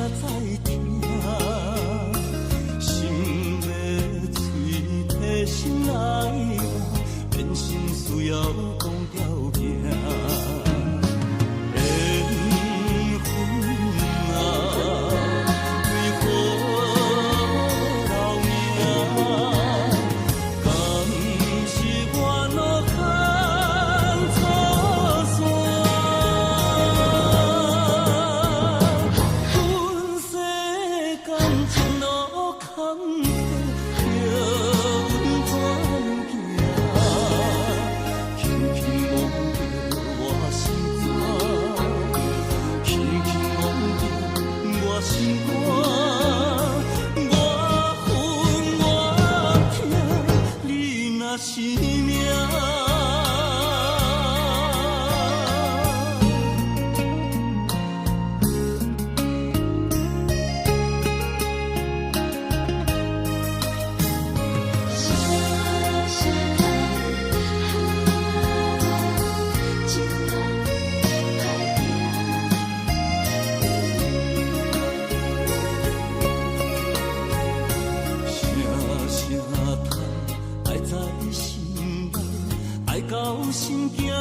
知听，心要嘴提心来话，变心需要讲条件。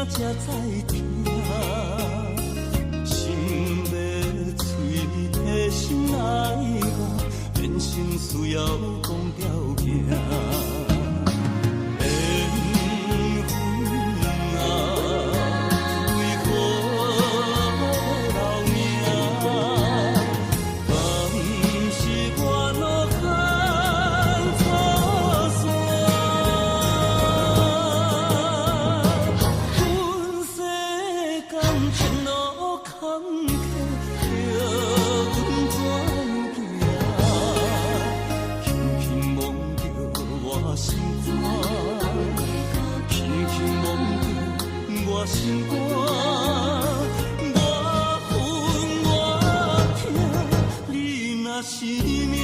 才知听，心要嘴提心来话，变成需要讲条件。心肝，我恨我痛，你若是命。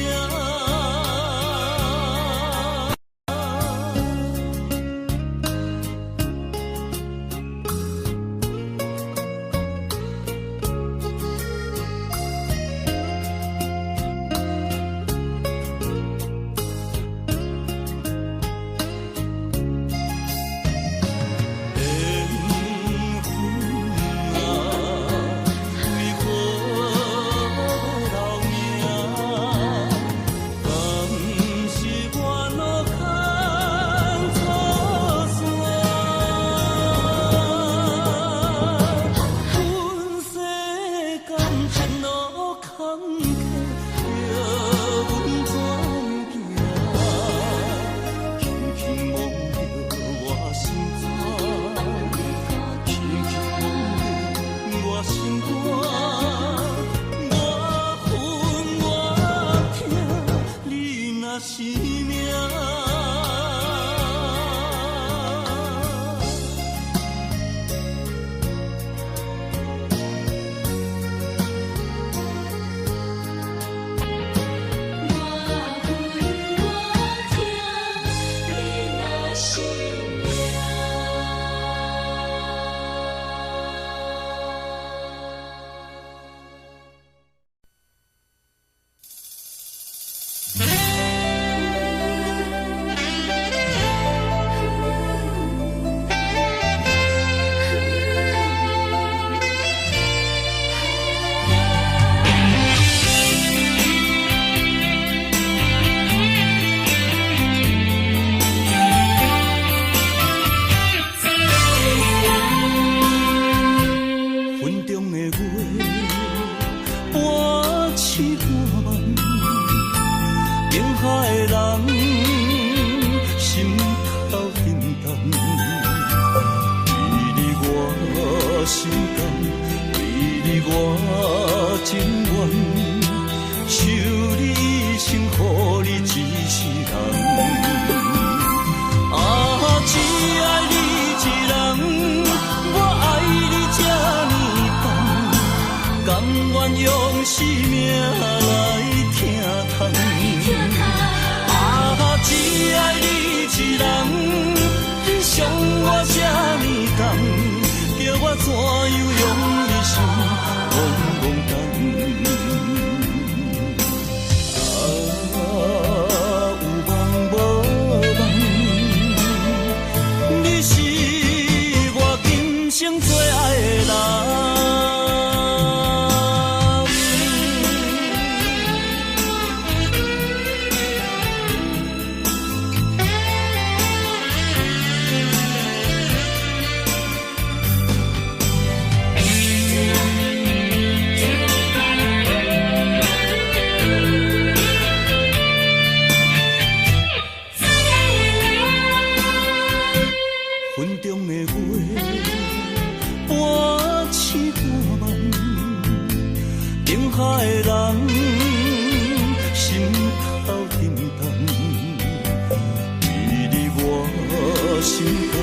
心肝，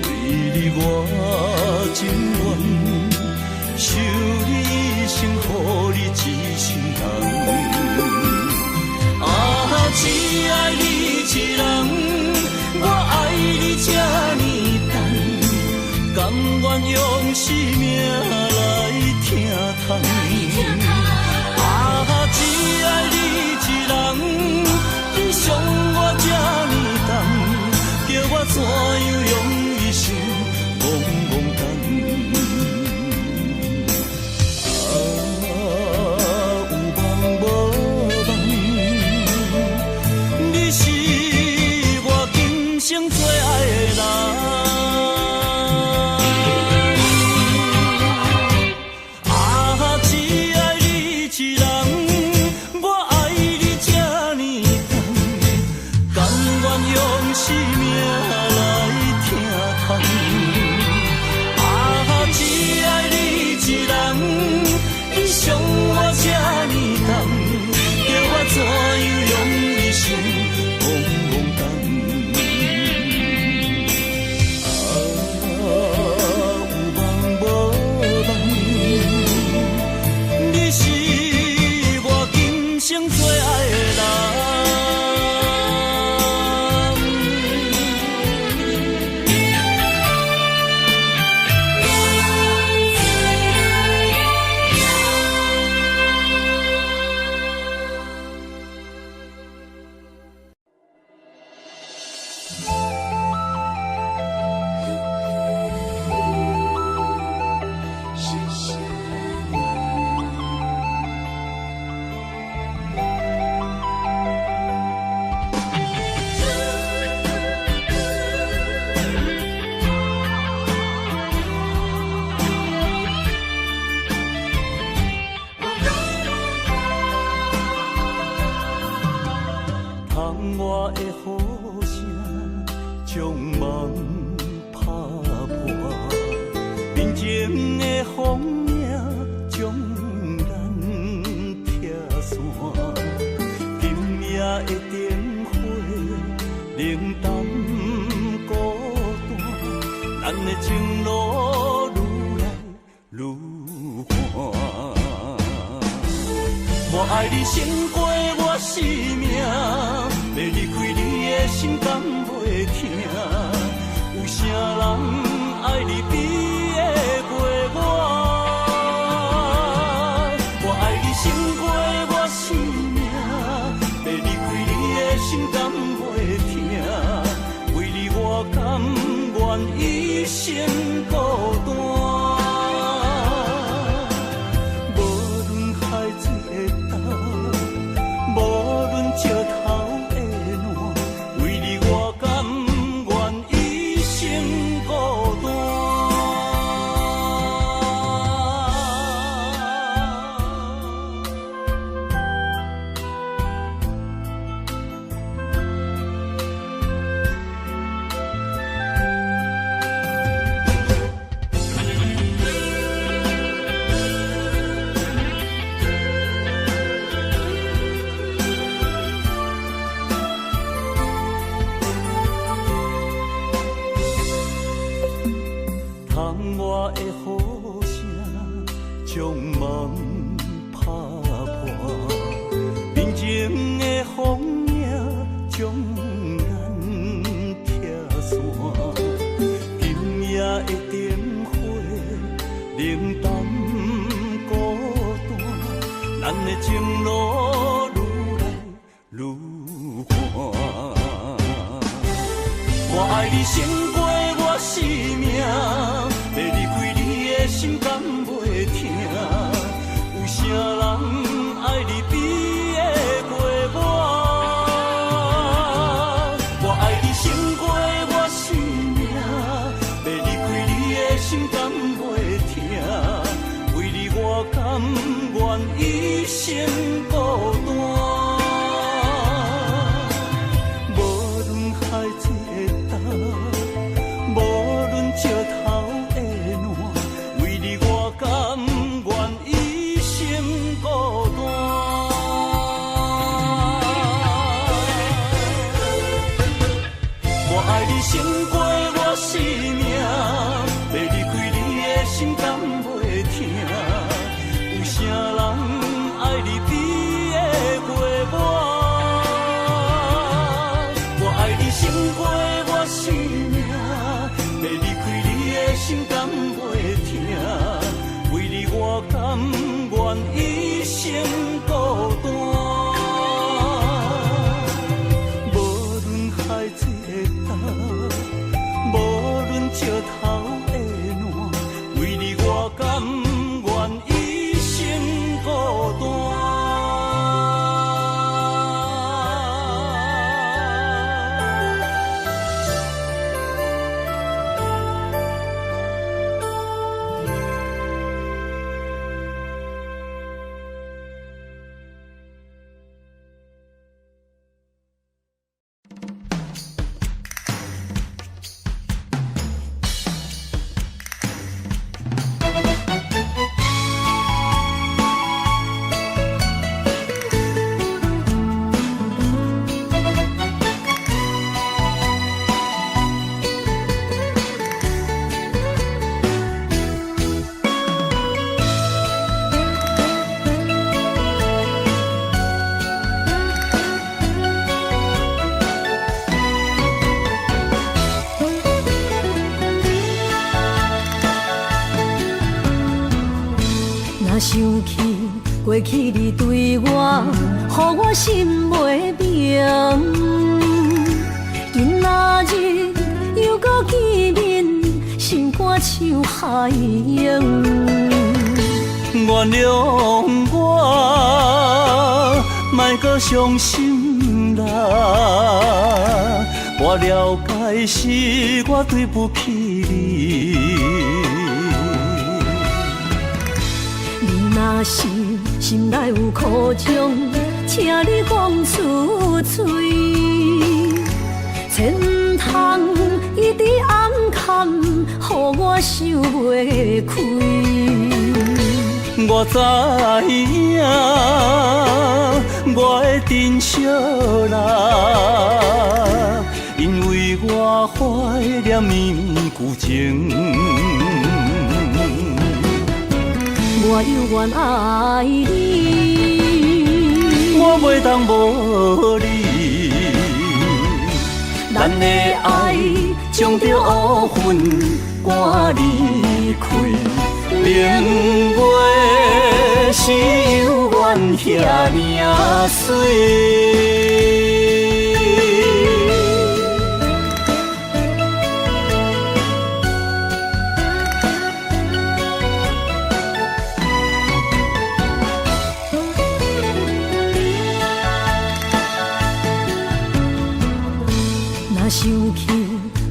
为你我情愿，守你一生，予你一心人。啊，只爱你一人，我爱你这呢重，甘愿用生命来疼痛。啊，只爱你一人，你伤我这呢重，叫我怎样用一生茫茫等。啊，有梦无梦，你是我今生最爱的人。我爱你胜过生命，要离开你的心敢袂痛？有啥人爱你比会过我？我爱你胜过我生命，要离开你的心敢袂痛？为你我甘愿一生孤单。石头的烂，为你我甘愿一生孤单。想起过去你对我，予我心袂明。今仔日又搁见面，心肝像海洋。原谅我，莫搁伤心啦。我了解是我对不起你。若是心内有苦衷，请你讲出嘴，千唔通一直暗藏，予我想袂开。我知影，我的珍惜啦，因为我怀念绵旧情。我犹原爱你，我袂当无你。咱的爱将着乌云赶离开，明月是犹原遐尔水。想起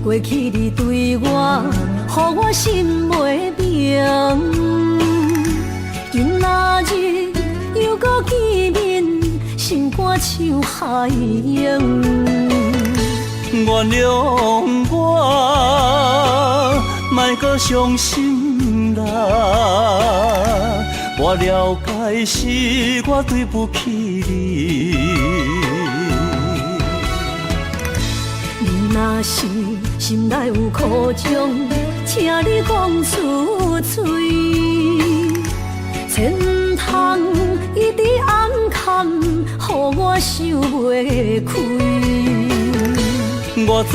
过去你对我，予我心袂明。今仔日又搁见面，心肝像海洋。原谅我，莫搁伤心啦。我了解是我对不起你。若是心内有苦衷，请你讲出嘴，千唔通一直暗藏，予我想袂开。我知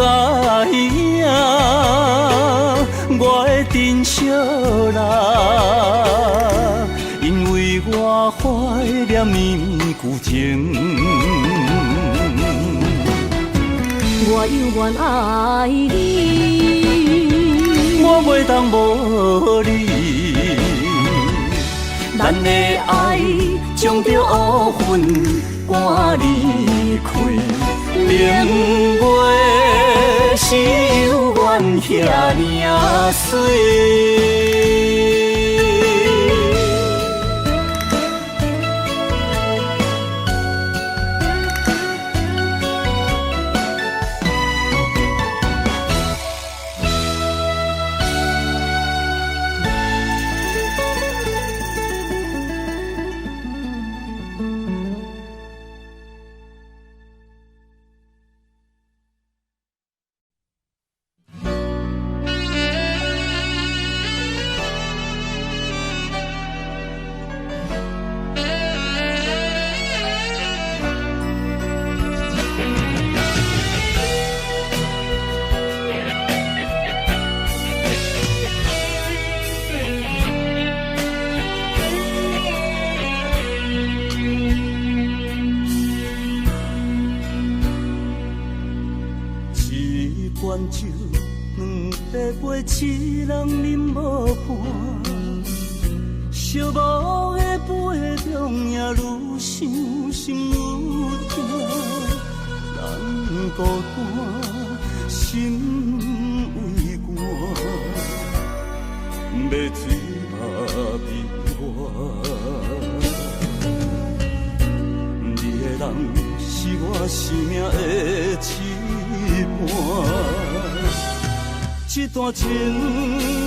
影，我的珍惜啦，因为我怀念绵旧情。我犹原爱你，我袂当无你。咱的爱将着乌云赶离开，明月是犹原遐尔水。罐酒，两杯杯，七人饮无伴。寂寞的杯中，也愈想心愈痛。人孤单，心为寒，要醉嘛比我。你的人是我生命的一半。这段情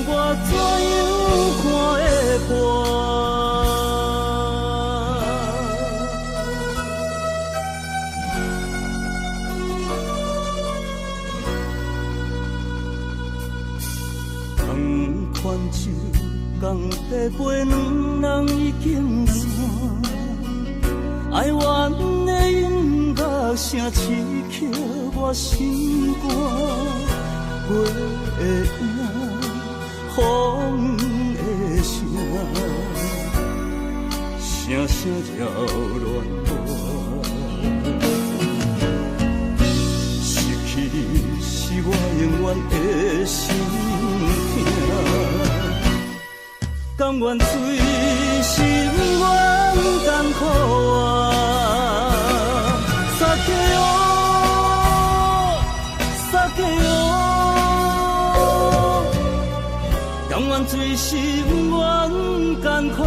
我怎样看会破？同款酒，共杯杯，两人已经散。哀怨的音乐声刺激我心肝。月的影，风的声，声声扰乱我。失去你是我永远的心痛，甘愿随心愿艰苦啊，撒给我，撒给我。甘愿醉心愿艰苦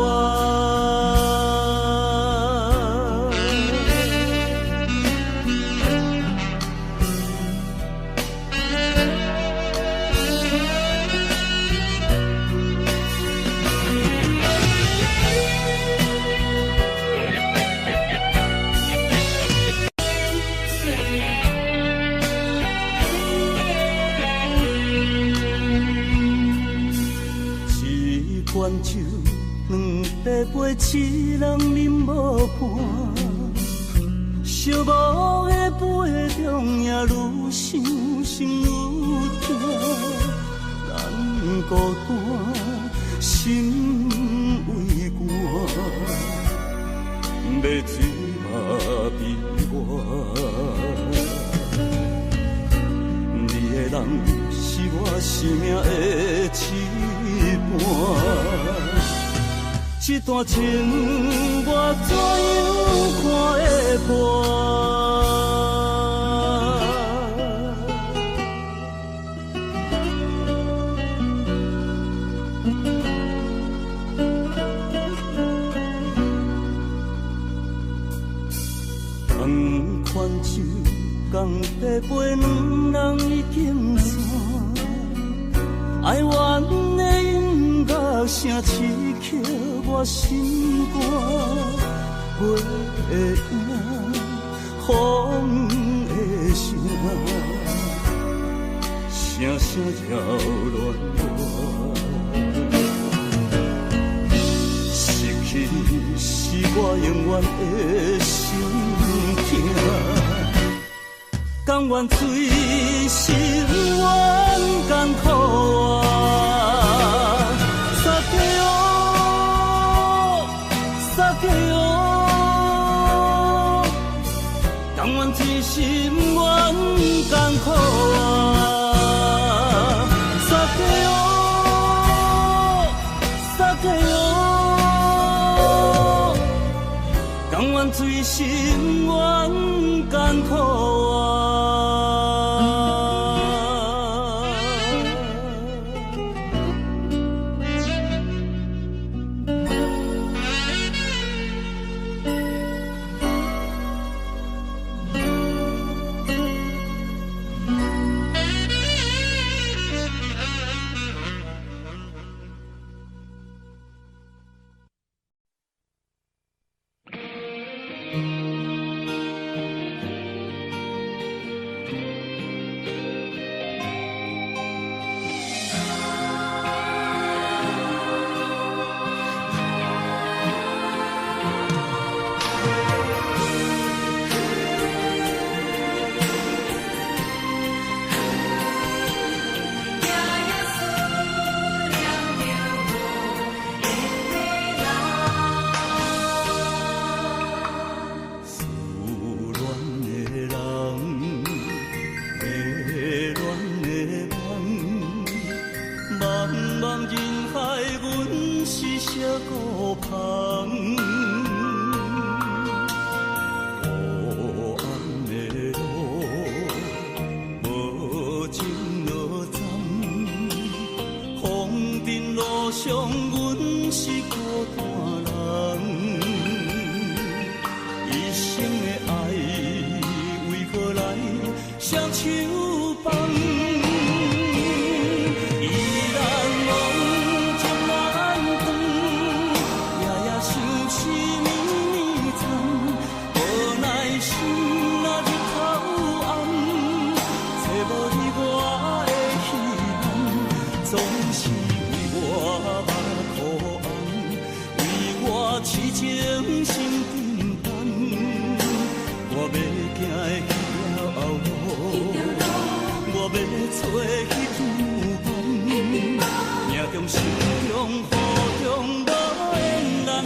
啊！罐酒，两杯杯，七人饮无伴。寂寞的杯中，也愈想心愈痛。人孤单，心为寒，要醉嘛比我。你的人是我生命的一半。这段情我怎样看会破？同款酒，共杯杯，两人已经散。哀怨的音乐声刺激我心肝，月的影，风的声，声声扰乱我。失去你是我永远的心痛，甘愿醉心愿艰苦啊！撒给我，撒给我，甘愿醉心愿艰苦啊！撒给我，撒给我，甘愿醉心愿艰苦啊！找彼场梦，命中心中雨中无缘人。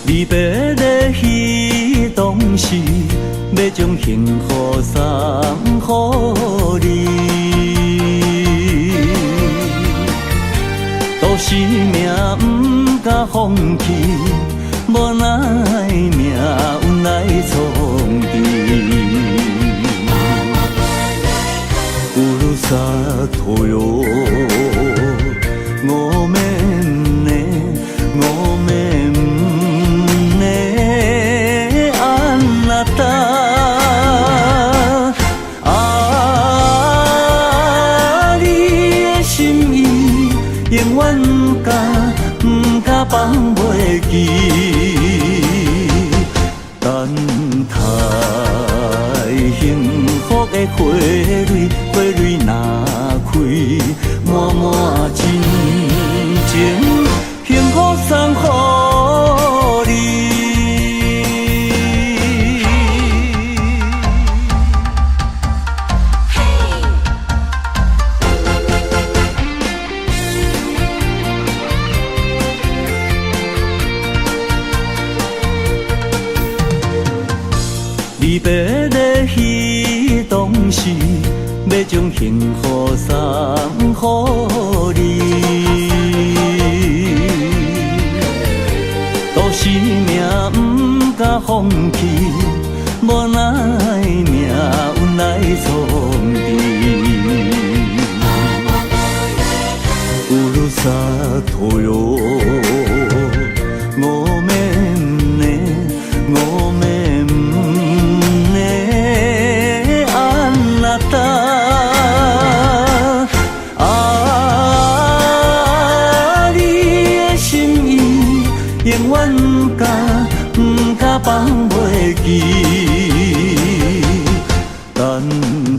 离别的彼当时，要将幸福送予你。都是命不敢放弃，无奈命运来创治。古鲁萨托哟，我们。放袂记，等待幸福的花蕊，花蕊若开，满满真情，幸福送予你。离别的彼当时，要将幸福送予你。都是命不敢放弃，无奈命运来创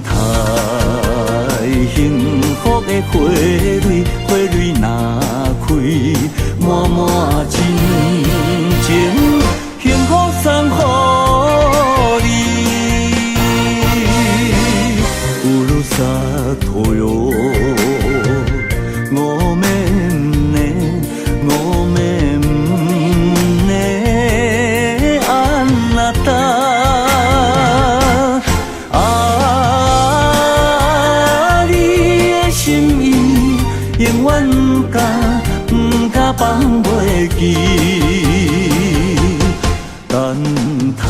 待幸福的花蕊，花蕊若开，满满真情，幸福送予你。乌鲁萨托哟，我们呢，我们呢，安那达。永远甲放袂记，等待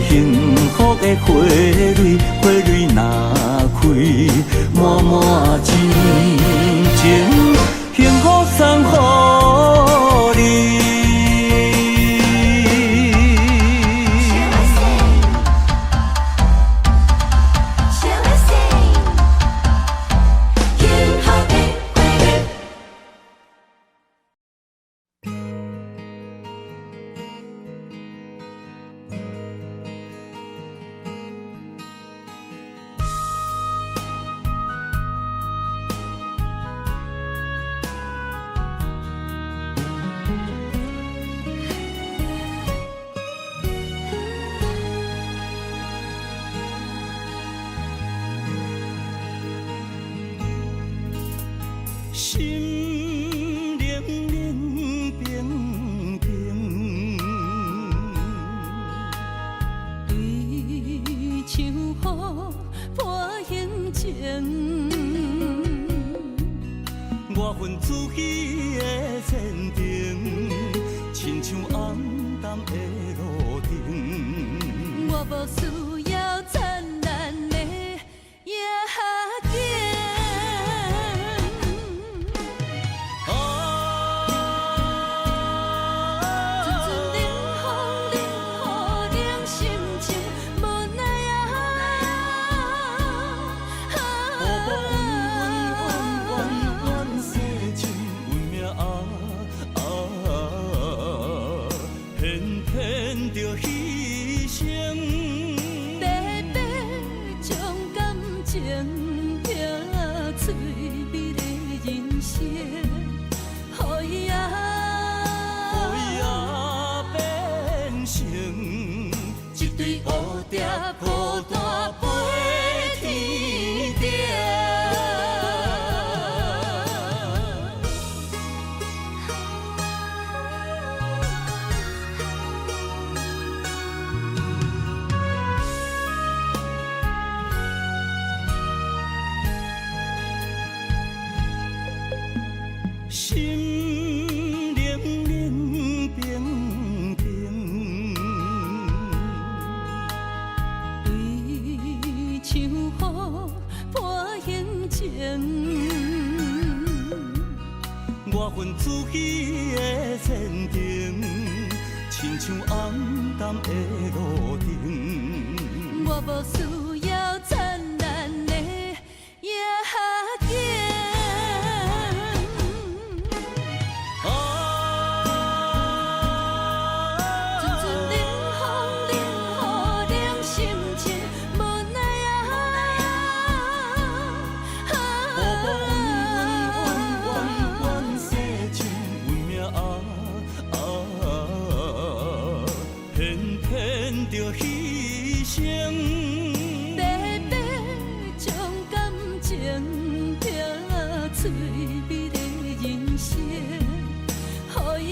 幸福的花蕊，花蕊若开，满满真情，幸福送予你。心冷冷冰冰，对像雨伴行情。我份自己的前程，亲像暗淡的路灯。我无需要灿烂的夜景。孤单飞天顶。心冷冷冰冰。像雨伴行情，我份自己的前程，亲像暗淡的路灯。我无需要灿烂的夜景。着牺牲，白白将感情拼翠美的人生，予伊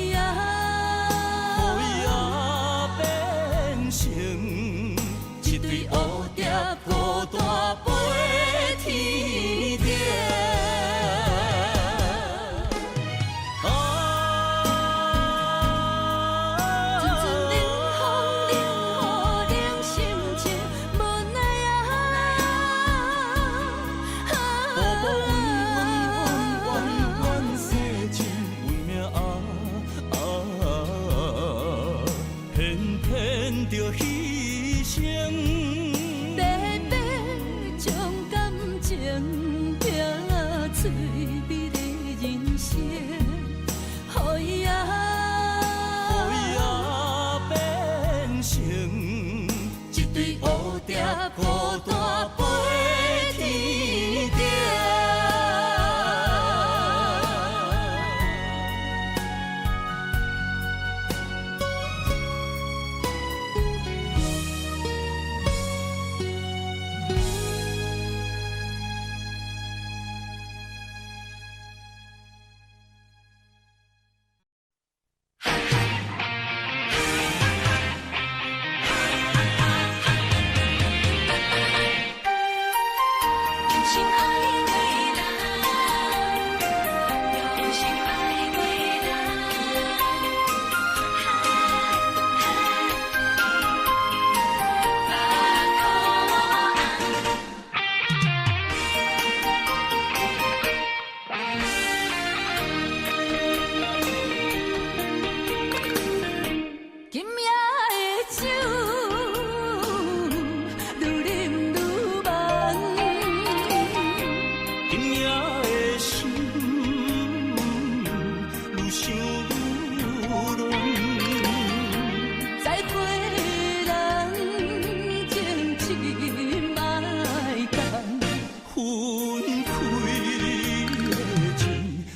变成一对蝴蝶，孤单飞天顶。着牺牲，白白将大飞天顶。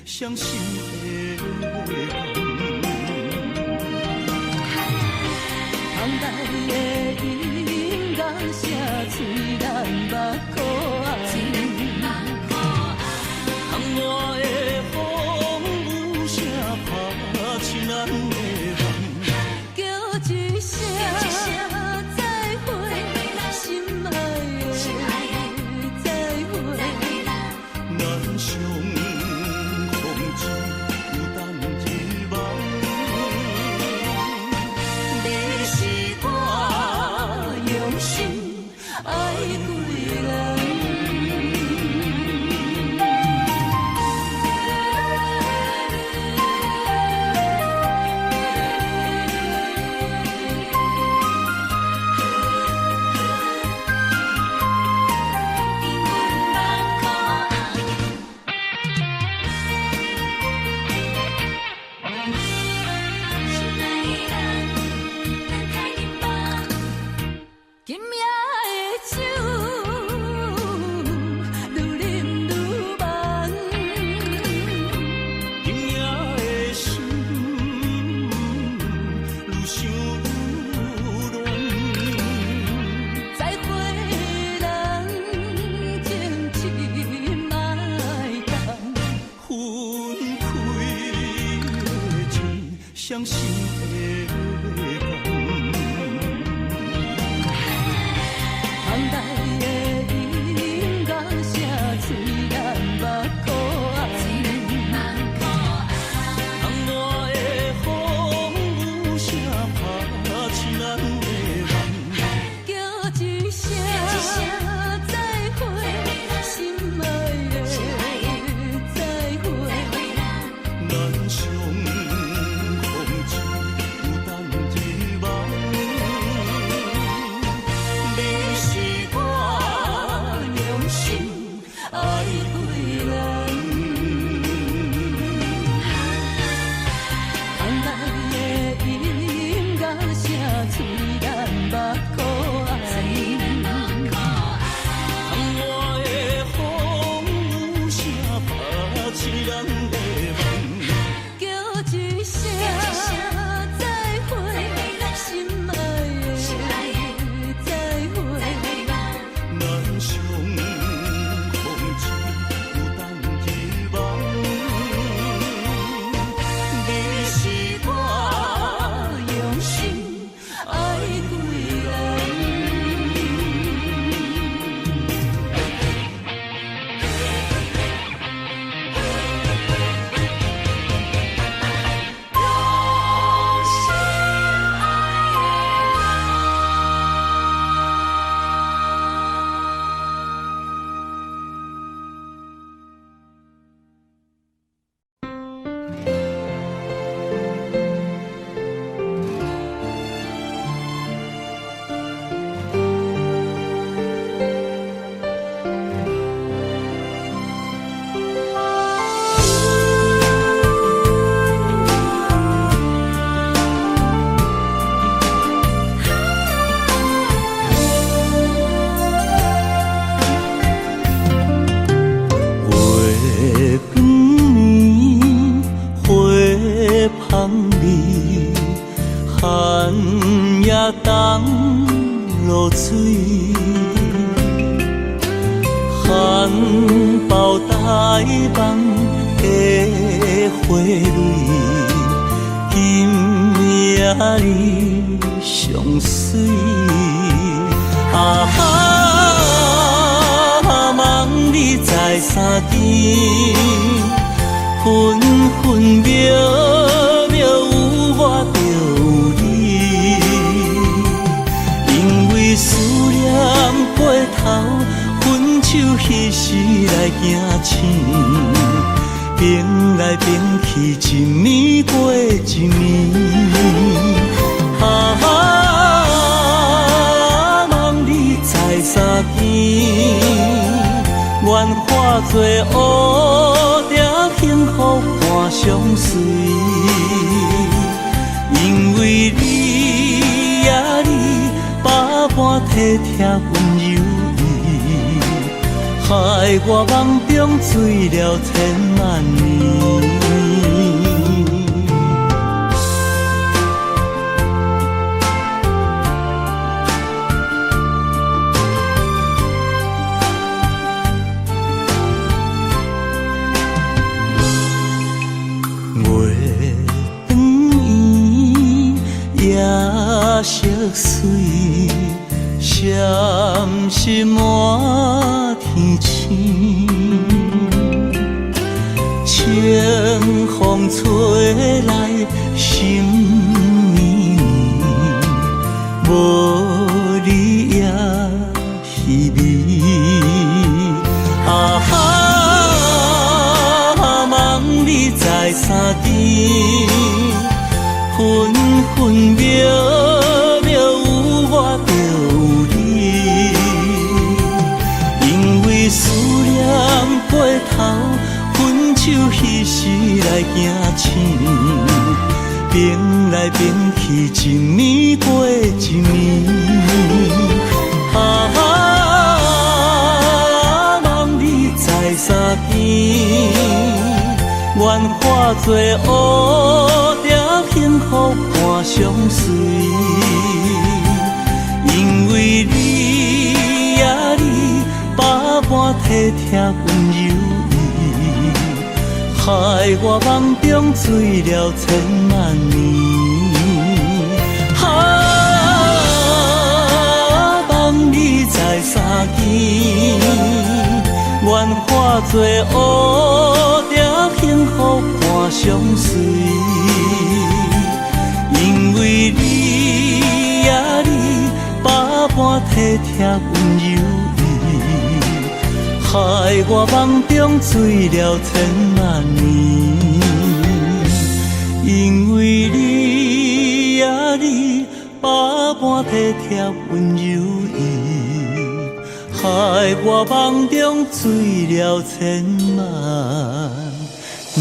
伤心的感，窗台的音乐声催人目眶红，窗外的风雨声拍醒咱的梦，叫一声再会，心爱的再会，咱相。梦的花蕊，今夜你上水。梦你在山间，分分秒秒有我着你，因为思念过头，分手彼时来行亲，变来变去一暝过一暝。梦你在山间。愿化作乌蝶，幸福伴相随。因为你呀你，百般体贴温柔意，害我梦中醉了千万年。色水，闪烁满天星，清风吹来心绵绵，无你也稀微。梦你在山间，分分秒。思念过头，分手彼时来行亲，变来变去一暝过一暝。梦你在山间，愿化作乌蝶，幸福伴相随。因为你呀你。百般体贴温柔意，害我梦中醉了千万年。梦你在山间，愿化作乌蝶，幸福伴相随。因为你呀你，百般体贴温柔。害我梦中醉了千万年，因为你呀你，百般体贴温柔意，害我梦中醉了千万年。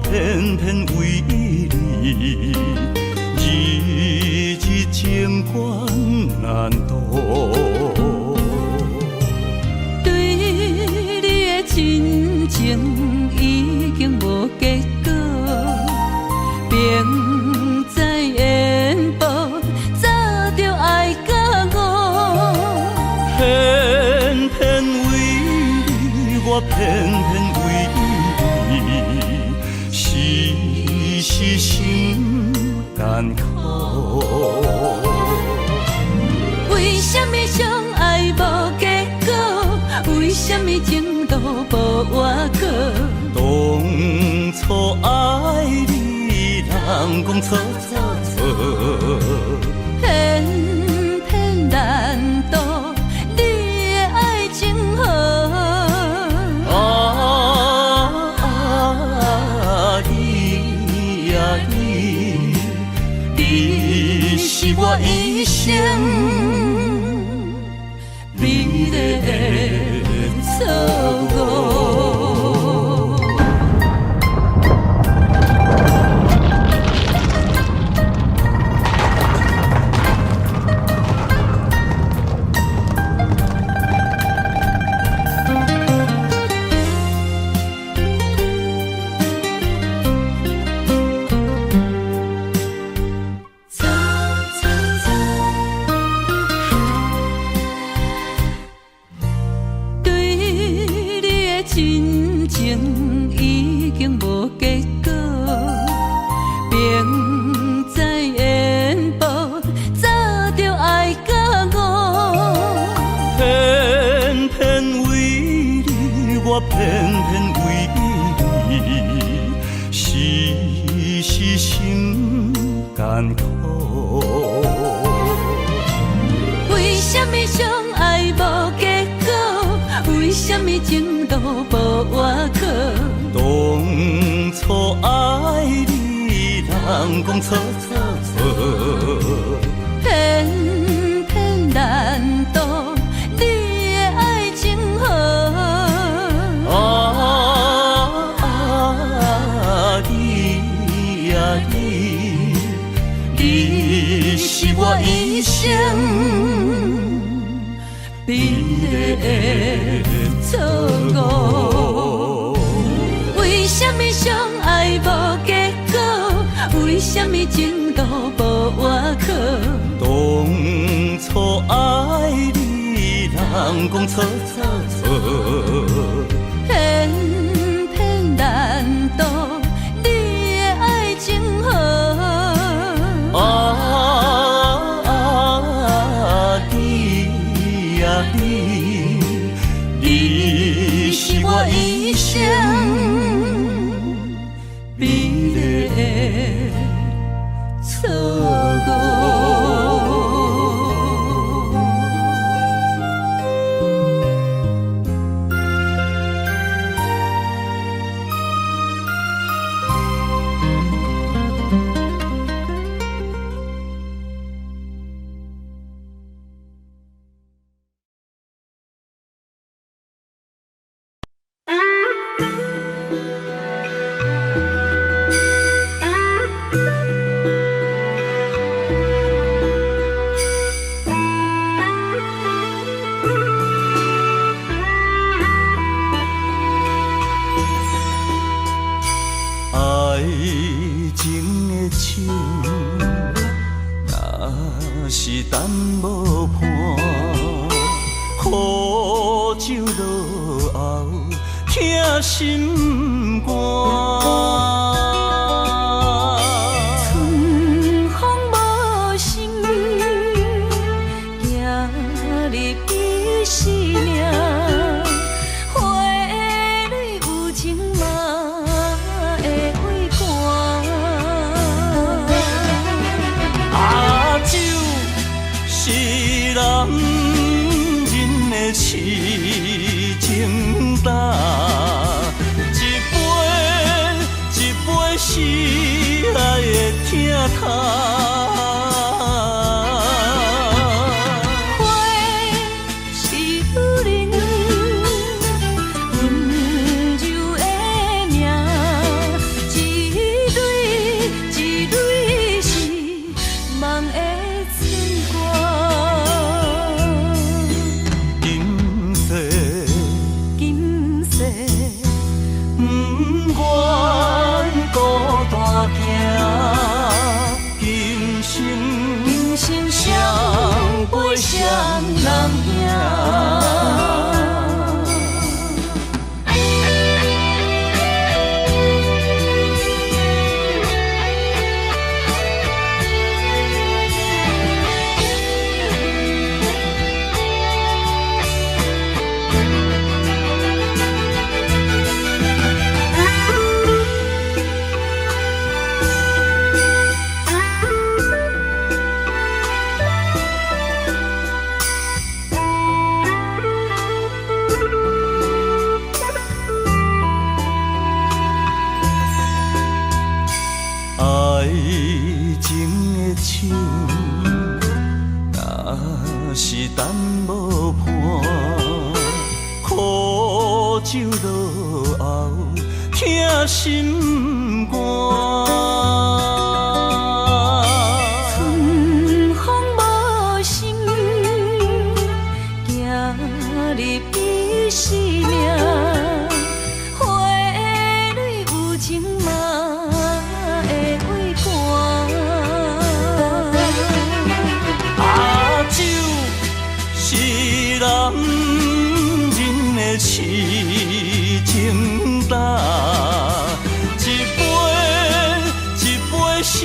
偏偏为你，日日情关难渡。对你的真情已经无结果，明知缘薄，早就爱甲我。偏偏为你，我偏偏为你。时心艰苦。为什么相爱无结果？为什么情路无外果？当初爱你，人讲错错错，偏偏难渡你的爱情河。你呀你是我一生美丽的错误。真情已经无结果，明知缘薄，早就爱甲我。偏偏为你，我偏偏为你，时时心艰苦。为什么相爱无结果？为什么情路无外果？当初爱你，人讲错错错，偏偏难渡你的爱情河。你呀你是我一生美丽的错误。为什么相爱无结果？为什么情路无外果？当初爱你，人讲错错错，偏偏难渡你的爱情河。你呀你是我一生美丽的错误。爱情的手，若是等无伴，苦酒落后，疼心肝。春风无心，行入伊生命。花蕊有情嘛会会寒。酒是男人的痴情胆，一杯是爱的疼痛。双人行。无伴，苦酒落喉，疼心肝。春风无心，行入伊生命。花蕊有情嘛会为寒。啊，酒是男人的痴情胆，一杯一杯是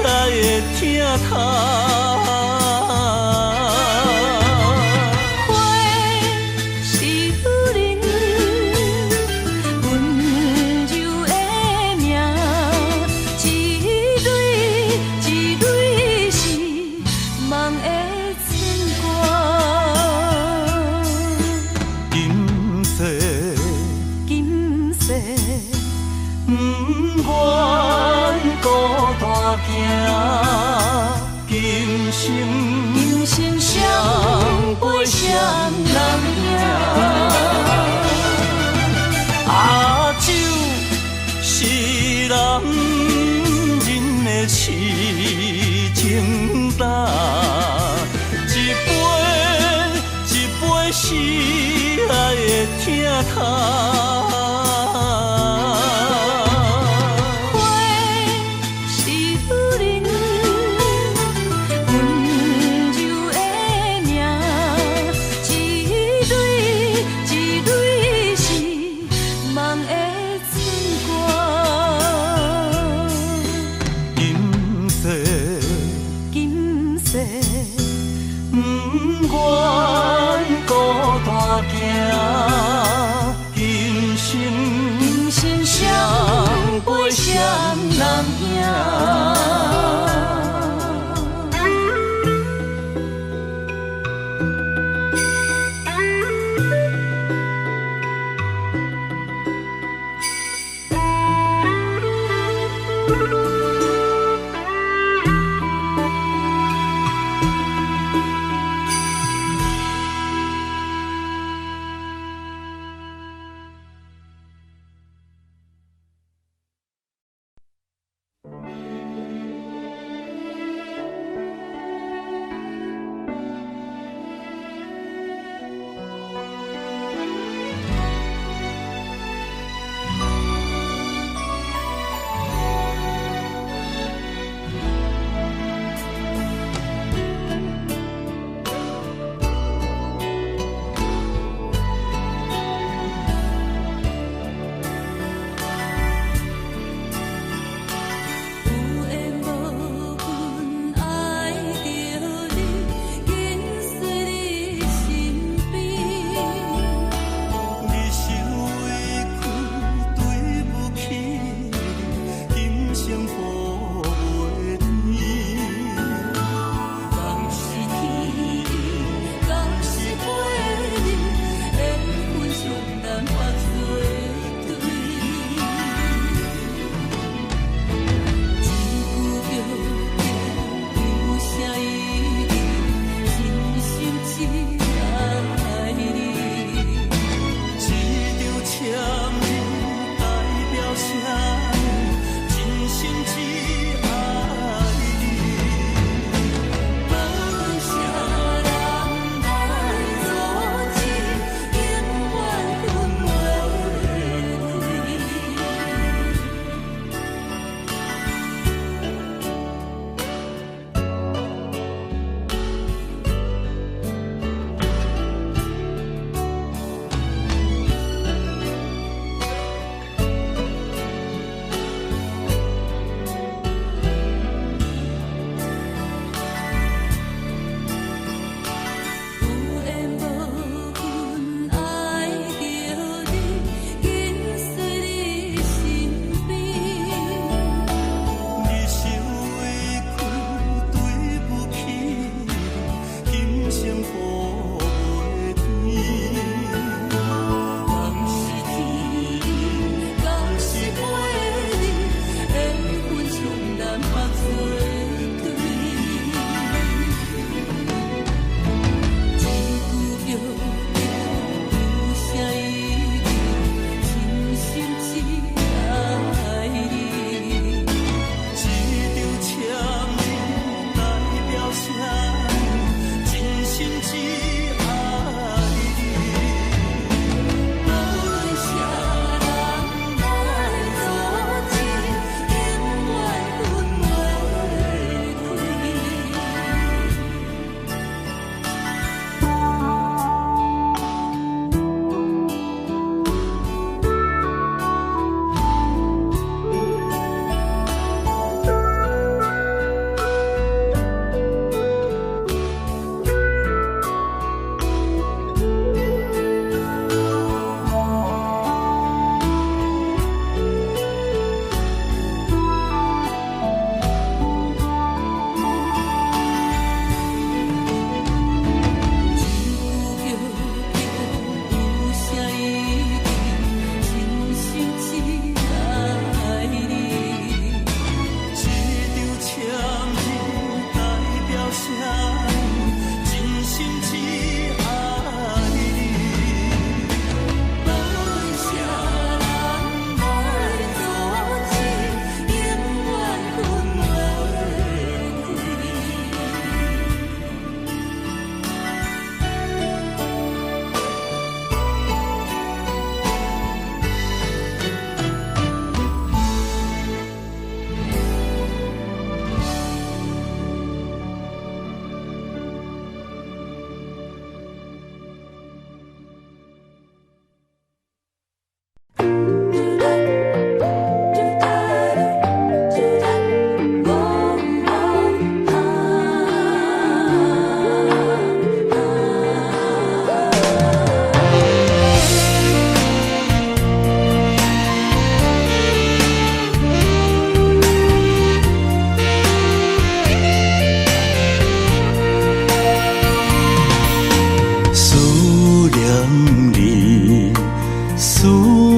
爱的疼痛。花是女人温柔的名，一蕊一蕊是梦的春光。今世今世不愿孤单行，今生相陪相人影。啊，酒是男人的痴情胆，一杯一杯是爱的疼痛。是女人温柔的名，一蕊一蕊是梦的春光。今世今世不愿孤单行，今生相陪相人影。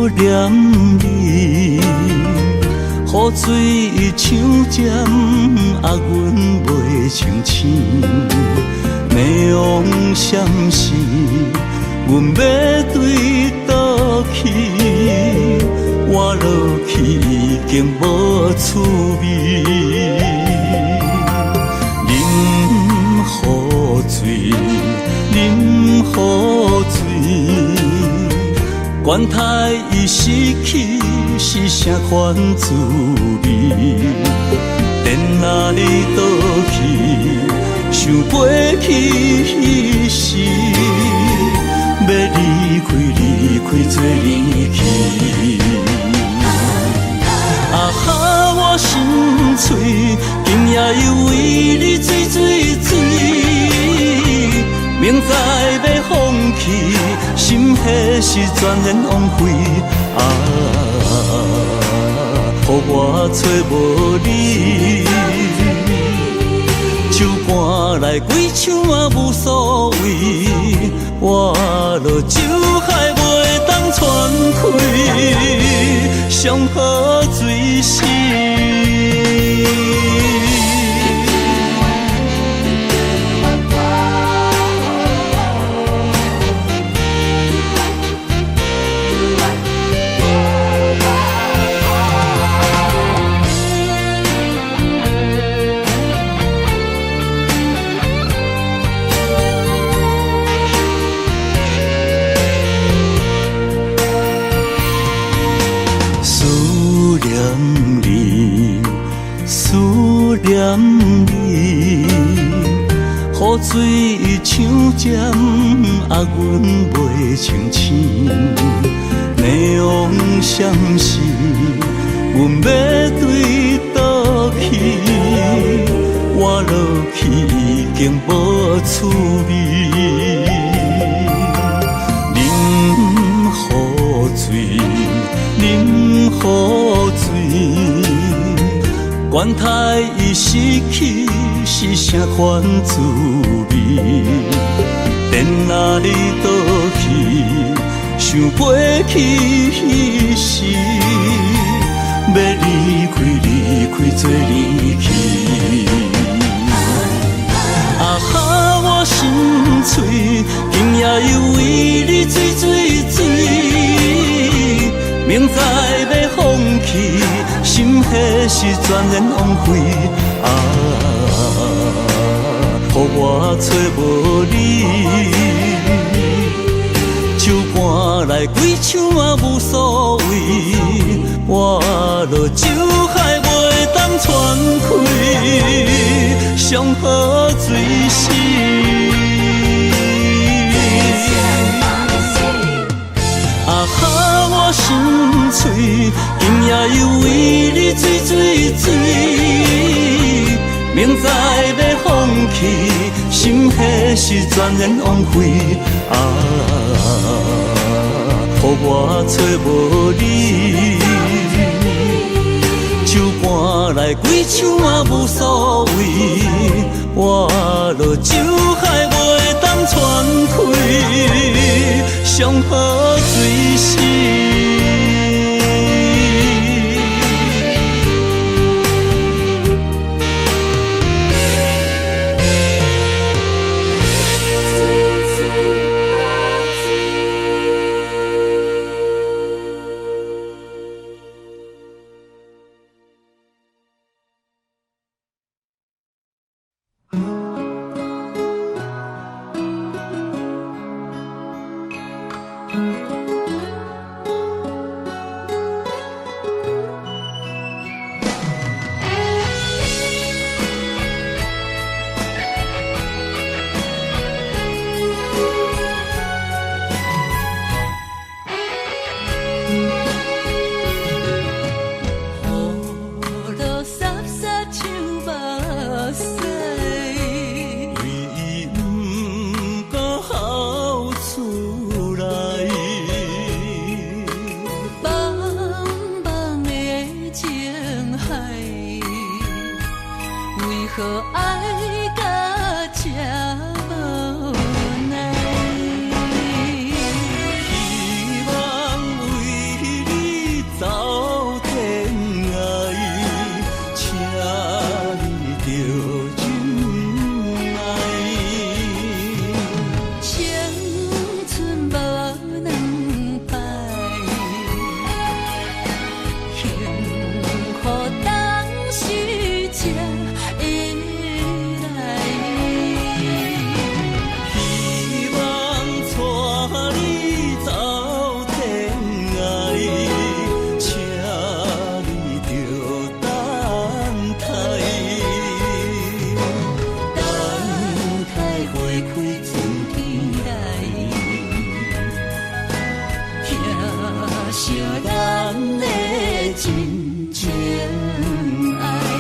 念你，雨水像针，压阮袂清醒。迷惘闪时，阮要对倒去，我落去已经无趣味。饮雨水，饮雨水，管他伊失去是啥款滋味。电若你倒去，想飞去迄时，要离开做离去。啊哈，我心碎，今夜又为你醉，明知要放弃，心迄时全然枉费。啊，予我找无你，手搬来几枪嘛无所谓，我落酒海袂当喘开，上好水死。念你，雨水像针，压阮袂清醒。迷惘闪时，阮要对倒去，我落去已经无趣味。饮雨水，饮雨水。管他伊失去是啥款滋味，电若你倒去，想飞去迄时，要离开做离去。啊哈，我心碎，今夜又为你醉，明知要放弃，心迄时全然枉费。啊，予我找无你，手搬来几枪嘛无所谓，我落酒海袂当喘开，上好水死。啊哈，我心碎，今夜又为你醉，明知要放弃，心迄时全然枉费。啊，予我找无你，手搬来几枪嘛无所谓，我落酒海袂当喘开，上好水死。惜咱的真情爱。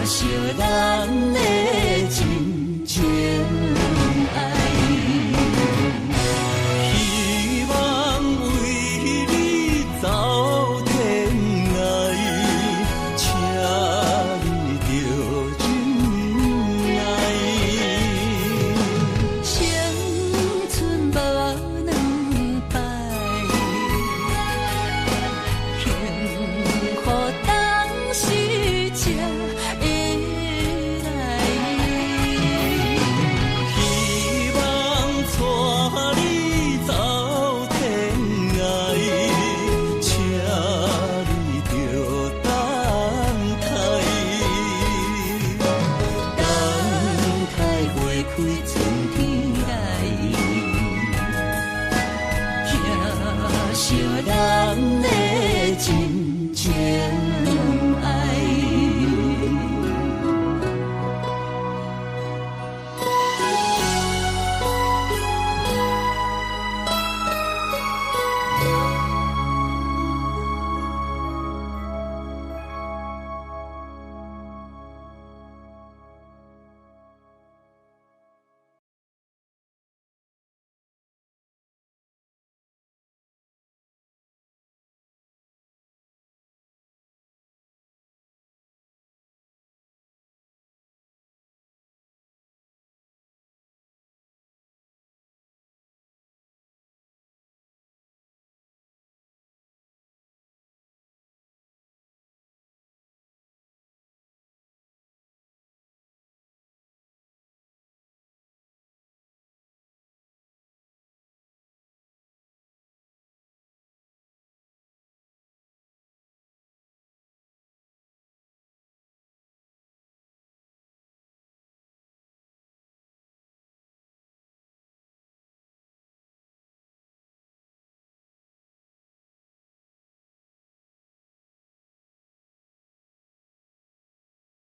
惜咱的真情。